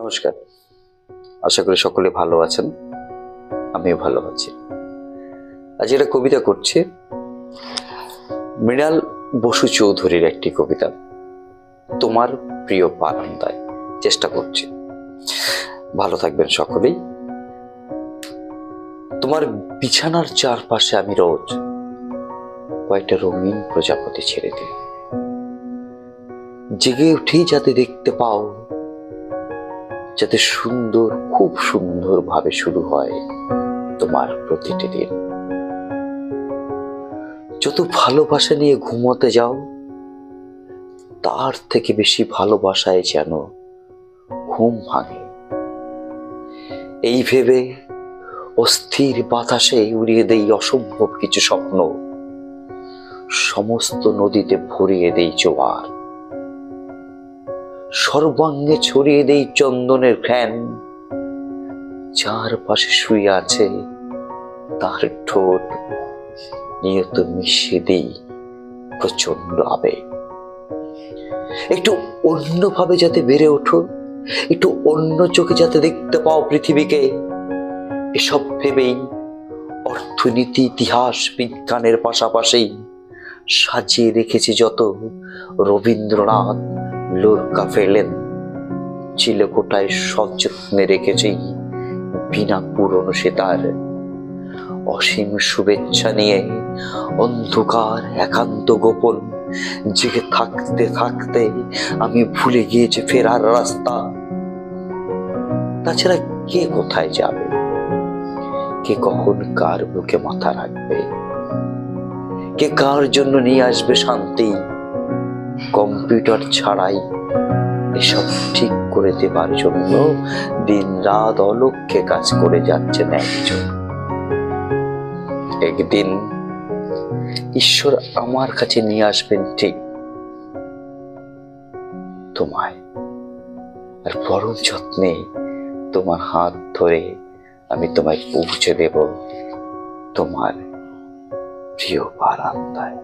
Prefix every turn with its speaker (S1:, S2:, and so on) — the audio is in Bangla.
S1: নমস্কার, আশা করি সকলে ভালো আছেন। আমিও ভালো আছি। আজ একটা কবিতা করছি, মৃণাল বসু চৌধুরীর একটি কবিতা, তোমার প্রিয় বারান্দায়। চেষ্টা করছি, ভালো থাকবেন সকলেই। তোমার বিছানার চারপাশে আমি রোজ কয়েকটা রঙিন প্রজাপতি ছেড়ে দিই, জেগে উঠেই যাতে দেখতে পাও, যাতে সুন্দর, খুব সুন্দর ভাবে শুরু হয় তোমার প্রতিটি দিন। যত ভালোবাসা নিয়ে ঘুমোতে যাও, তার থেকে বেশি ভালোবাসায় যেন ঘুম ভাঙে। এই ভেবে অস্থির বাতাসে উড়িয়ে দেই অসম্ভব কিছু স্বপ্ন, সমস্ত নদীতে ভরিয়ে দেই জোয়ার, সর্বাঙ্গে ছড়িয়ে দেই চন্দনের ঘ্রাণ, যার পাশে শুয়ে আছে তার ঠোঁট নিয়ত মিশিয়ে দেই প্রচন্ড আবেগ। একটু অন্যভাবে যাতে বেড়ে ওঠো, একটু অন্য চোখে যাতে দেখতে পাও পৃথিবীকে, এসব ভেবেই অর্থনীতি, ইতিহাস, বিজ্ঞানের পাশাপাশি সাজিয়ে রেখেছি যত রবীন্দ্রনাথ, লোরকা ফেলেন, চিলেকোঠায় সযত্নে রেখেছি বিনা পুরনো সেতার। অসীম শুভেচ্ছা নিয়ে অন্ধকার একান্ত গোপন জেগে থাকতে থাকতে আমি ভুলে গিয়েছি ফেরার রাস্তা। তাছাড়া কে কোথায় যাবে, কে কখন কার বুকে মাথা রাখবে, কে কার জন্য নিয়ে আসবে শান্তি। কম্পিউটার ছাড়াই এসব ঠিক করে দেবার জন্য দিন রাত অলক্ষ্যে কাজ করে যাচ্ছেন একজন। একদিন ঈশ্বর আমার কাছে নিয়ে আসবেন ঠিক তোমায়, আর পরম যত্নে তোমার হাত ধরে আমি তোমায় পৌঁছে দেব তোমার প্রিয় বারান্দায়।